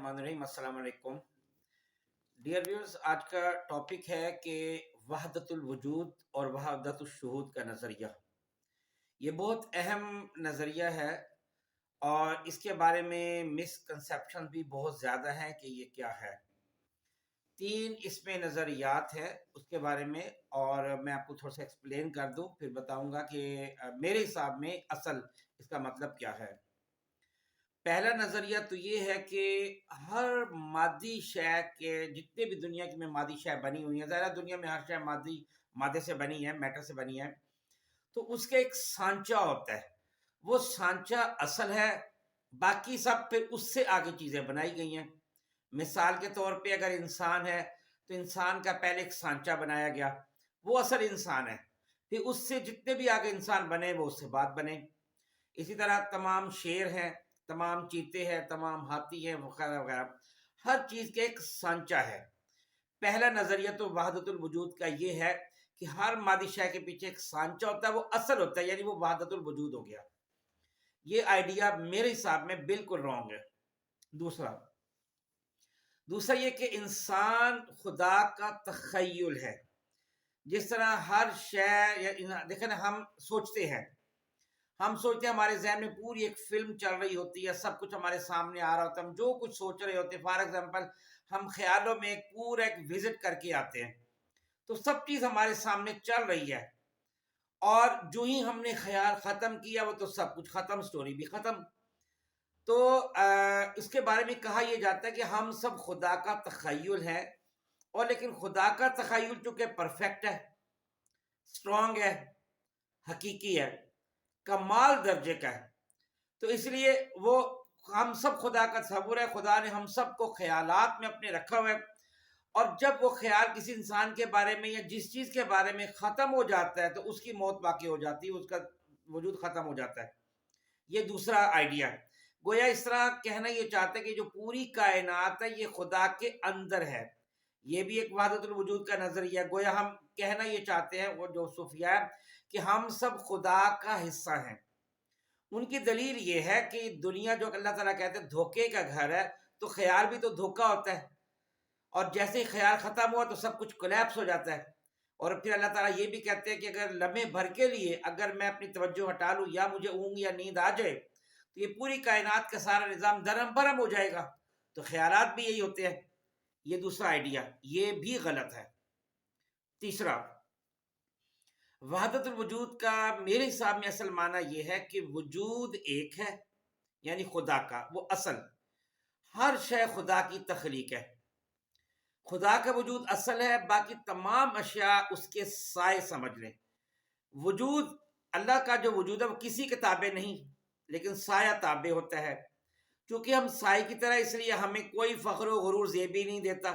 बिस्मिल्लाहिर्रहमानिर्रहीम। अस्सलाम वालेकुम डियर व्यूअर्स। आज का टॉपिक है कि वहदतुल वजूद और वहदतुल शुहूद का नज़रिया। ये बहुत अहम नज़रिया है और इसके बारे में मिसकंसेप्शन भी बहुत ज़्यादा हैं कि ये क्या है। तीन इसमें नज़रियात हैं उसके बारे में, और मैं आपको थोड़ा सा एक्सप्लेन कर दूं, फिर बताऊंगा कि मेरे हिसाब में असल इसका मतलब क्या है। पहला नज़रिया तो ये है कि हर मादी शय के जितने भी दुनिया की में मादी शय बनी हुई है, ज़ाहिर है दुनिया में हर शय मादे से बनी है, मैटर से बनी है, तो उसका एक सांचा होता है। वो सांचा असल है, बाकी सब फिर उससे आगे चीज़ें बनाई गई हैं। मिसाल के तौर पे अगर इंसान है तो इंसान का पहले एक सांचा बनाया गया, वो असल इंसान है। फिर उससे जितने भी आगे इंसान बने वो उससे बाद बने। इसी तरह तमाम शेर हैं, तमाम चीते हैं, तमाम हाथी हैं, वगैरह वगैरह। हर चीज़ का एक सांचा है। पहला नज़रिया तो वहदतुल वजूद का ये है कि हर मादी शय के पीछे एक सांचा होता है, वो असल होता है, यानी वो वहदतुल वजूद हो गया। ये आइडिया मेरे हिसाब में बिल्कुल रॉन्ग है। दूसरा दूसरा ये कि इंसान खुदा का तखय्युल है। जिस तरह हर शय देखें ना, हम सोचते हैं हमारे जहन में पूरी एक फिल्म चल रही होती है, सब कुछ हमारे सामने आ रहा होता है, हम जो कुछ सोच रहे होते हैं, फॉर एग्जांपल हम ख्यालों में एक पूरा एक विजिट करके आते हैं, तो सब चीज़ हमारे सामने चल रही है, और जो ही हमने ख्याल ख़त्म किया वो तो सब कुछ ख़त्म, स्टोरी भी ख़त्म। तो इसके बारे में कहा यह जाता है कि हम सब खुदा का तखय्युल है, और लेकिन खुदा का तखय्युल चूँकि परफेक्ट है, स्ट्रॉन्ग है, हकीकी है, कमाल दर्जे का है, तो इसलिए वो हम सब खुदा का तस्वुर है। खुदा ने हम सब को ख्यालात में अपने रखा हुआ है, और जब वो ख्याल किसी इंसान के बारे में या जिस चीज़ के बारे में ख़त्म हो जाता है तो उसकी मौत वाक़ई हो जाती है, उसका वजूद ख़त्म हो जाता है। ये दूसरा आइडिया है। गोया इस तरह कहना ये चाहते हैं कि जो पूरी कायनात है ये खुदा के अंदर है। ये भी एक वहदतुल वजूद का नज़रिया। गोया हम कहना ये चाहते हैं, वो जो सूफिया है, कि हम सब खुदा का हिस्सा हैं। उनकी दलील ये है कि दुनिया जो अल्लाह ताला कहते हैं धोखे का घर है, तो ख्याल भी तो धोखा होता है, और जैसे ही ख्याल ख़त्म हुआ तो सब कुछ कोलैप्स हो जाता है। और फिर अल्लाह ताला ये भी कहते हैं कि अगर लम्हे भर के लिए अगर मैं अपनी तवज्जो हटा लूँ या मुझे ऊँग या नींद आ जाए तो ये पूरी कायनात का सारा निज़ाम दरम बरम हो जाएगा। तो ख्यालात भी यही होते हैं। ये दूसरा आइडिया, ये भी गलत है। तीसरा, वहदतुल वजूद का मेरे हिसाब में असल माना ये है कि वजूद एक है, यानी खुदा का वो असल, हर शय खुदा की तख्लीक है। खुदा का वजूद असल है, बाकी तमाम अशिया उसके साए समझ लें। वजूद अल्लाह का जो वजूद है वो किसी के ताबे नहीं, लेकिन साया ताबे होता है। क्योंकि हम साए की तरह, इसलिए हमें कोई फ़ख्र व गुरूर ज़ेबी नहीं देता।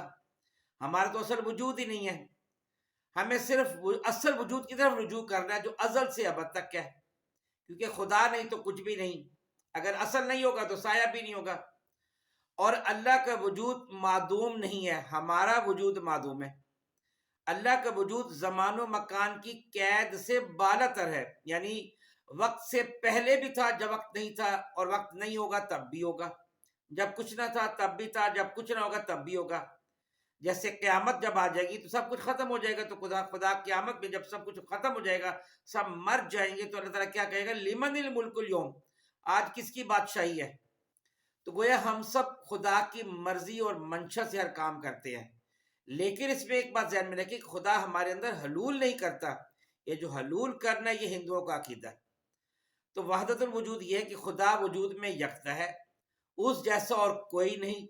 हमारा तो असल वजूद ही नहीं है। हमें सिर्फ असल वजूद की तरफ रुजू करना है जो अज़ल से अब तक है, क्योंकि खुदा नहीं तो कुछ भी नहीं। अगर असल नहीं होगा तो साया भी नहीं होगा। और अल्लाह का वजूद मादूम नहीं है, हमारा वजूद मादूम है। अल्लाह का वजूद ज़मान मकान की कैद से बालातर है, यानी वक्त से पहले भी था जब वक्त नहीं था, और वक्त नहीं होगा तब भी होगा। जब कुछ ना था तब भी था, जब कुछ ना होगा तब भी होगा। जैसे क़यामत जब आ जाएगी तो सब कुछ ख़त्म हो जाएगा, तो खुदा खुदा क़यामत में जब सब कुछ ख़त्म हो जाएगा, सब मर जाएंगे, तो अल्लाह ताला क्या कहेगा, लिमनिल मुल्कुल यौम, आज किसकी बादशाही है। तो गोया हम सब खुदा की मर्जी और मंशा से हर काम करते हैं। लेकिन इसमें एक बात ध्यान में रखिए, खुदा हमारे अंदर हलूल नहीं करता। ये जो हलूल करना है ये हिंदुओं का अकीदा है। तो वहदतुल वजूद ये है कि खुदा वजूद में यकता है, उस जैसा और कोई नहीं।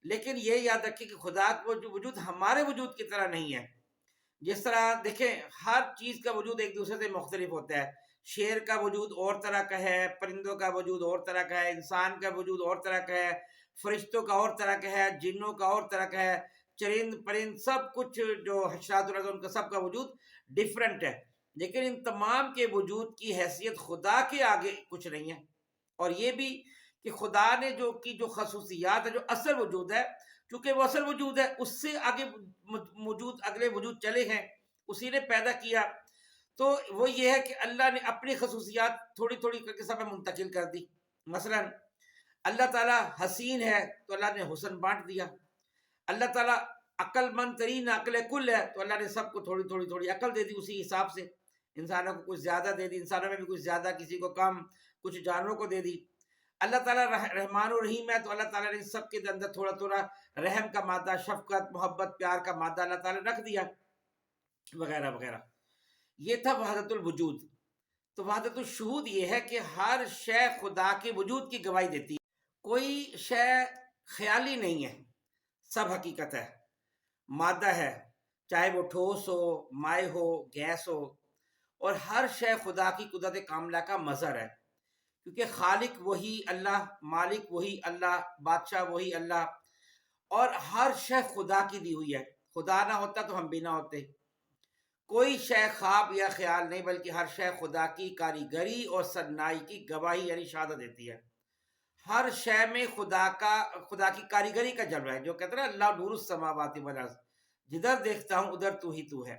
लेकिन ये याद रखिए कि खुदा का वजूद हमारे वजूद की तरह नहीं है। जिस तरह देखें, हर चीज़ का वजूद एक दूसरे से मुख्तलिफ होता है। शेर का वजूद और तरह का है, परिंदों का वजूद और तरह का है, इंसान का वजूद और तरह का है, फरिश्तों का और तरह का है, जिन्नों का और तरह का है, चरिंद परिंद सब कुछ जो हशरात उनका सबका वजूद डिफरेंट है। लेकिन इन तमाम के वजूद की हैसियत खुदा के आगे कुछ नहीं है। और ये भी कि खुदा ने जो खसूसियात है, जो असल वजूद है, क्योंकि वो असल वजूद है, उससे आगे वजूद अगले वजूद चले हैं, उसी ने पैदा किया। तो वो ये है कि अल्लाह ने अपनी खसूसियात थोड़ी थोड़ी करके सब में मुंतकिल कर दी। मसलन اللہ تعالیٰ حسین ہے تو اللہ نے حسن بانٹ دیا. اللہ تعالیٰ عقل مند ترین عقل کل ہے تو اللہ نے سب کو تھوڑی تھوڑی تھوڑی عقل دے دی اسی حساب سے. انسانوں کو کچھ زیادہ دے دی, انسانوں میں بھی کچھ زیادہ, کسی کو کم, کچھ جانوروں کو دے دی. اللہ تعالیٰ رحمان و رحیم ہے تو اللہ تعالیٰ نے سب کے اندر تھوڑا تھوڑا رحم کا مادہ, شفقت, محبت, پیار کا مادہ اللہ تعالیٰ نے رکھ دیا وغیرہ وغیرہ. یہ تھا وحدت الوجود. تو وحدت الشہود یہ ہے کہ ہر شے خدا کے وجود کی گواہی دیتی ہے. کوئی شے خیالی نہیں ہے, سب حقیقت ہے, مادہ ہے, چاہے وہ ٹھوس ہو, مائع ہو, گیس ہو, اور ہر شے خدا کی قدرت کاملہ کا مظہر ہے. کیونکہ خالق وہی اللہ, مالک وہی اللہ, بادشاہ وہی اللہ, اور ہر شے خدا کی دی ہوئی ہے. خدا نہ ہوتا تو ہم بھی نہ ہوتے. کوئی شے خواب یا خیال نہیں, بلکہ ہر شے خدا کی کاریگری اور صنائی کی گواہی یعنی شہادت دیتی ہے. ہر شے میں خدا کی کاریگری کا جلوہ ہے. جو کہتے ہیں نا اللہ نور السماوات والارض, جدھر دیکھتا ہوں ادھر تو ہی تو ہے.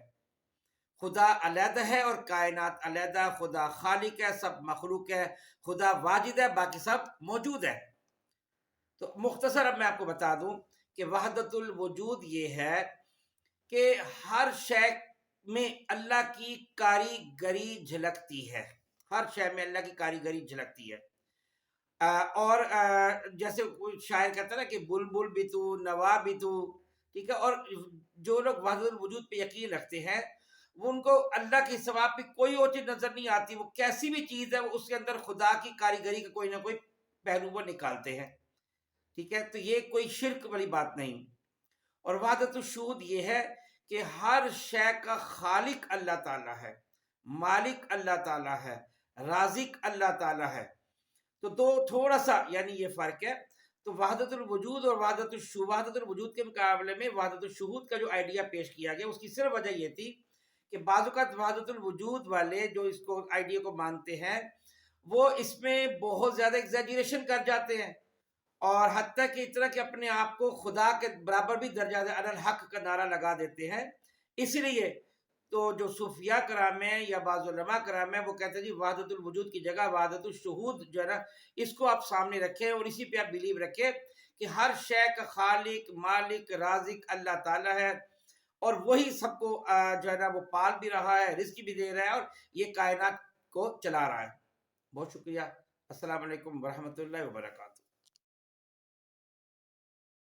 خدا علیحدہ ہے اور کائنات علیحدہ. خدا خالق ہے, سب مخلوق ہے. خدا واجد ہے, باقی سب موجود ہے. تو مختصر اب میں آپ کو بتا دوں کہ وحدت الوجود یہ ہے کہ ہر شے میں اللہ کی کاریگری جھلکتی ہے. ہر شے میں اللہ کی کاریگری جھلکتی ہے. اور جیسے شاعر کہتا ہے نا کہ بلبل بھی تو, نوا بھی تو, ٹھیک ہے. اور جو لوگ وحدت الوجود پہ یقین رکھتے ہیں وہ ان کو اللہ کے سوا پہ کوئی اور چیز نظر نہیں آتی. وہ کیسی بھی چیز ہے اس کے اندر خدا کی کاریگری کا کوئی نہ کوئی پہلو وہ نکالتے ہیں, ٹھیک ہے. تو یہ کوئی شرک والی بات نہیں. اور وحدت الشہود یہ ہے کہ ہر شے کا خالق اللہ تعالیٰ ہے, مالک اللہ تعالیٰ ہے, رازق اللہ تعالیٰ ہے. تو دو تھوڑا سا یعنی یہ فرق ہے. تو وحدت الوجود اور وحدت الوجود کے مقابلے میں وحدت الشہود کا جو آئیڈیا پیش کیا گیا اس کی صرف وجہ یہ تھی کہ بعض اوقات وحدت الوجود والے جو اس کو آئیڈیا کو مانتے ہیں وہ اس میں بہت زیادہ ایگزیجریشن کر جاتے ہیں, اور حتیٰ کہ اتنا کہ اپنے آپ کو خدا کے برابر بھی درجہ علی الحق کا نعرہ لگا دیتے ہیں. اس لیے تو جو صوفیاء کرام ہیں یا بعض علماء کرام ہیں وہ کہتے ہیں جی وحدت الوجود کی جگہ وحدت الشہود جو ہے نا اس کو آپ سامنے رکھیں اور اسی پہ آپ بلیو رکھیں کہ ہر شے کا خالق, مالک, رازق اللہ تعالیٰ ہے, اور وہی سب کو جو ہے نا وہ پال بھی رہا ہے, رزق بھی دے رہا ہے, اور یہ کائنات کو چلا رہا ہے. بہت شکریہ. السلام علیکم ورحمۃ اللہ وبرکاتہ.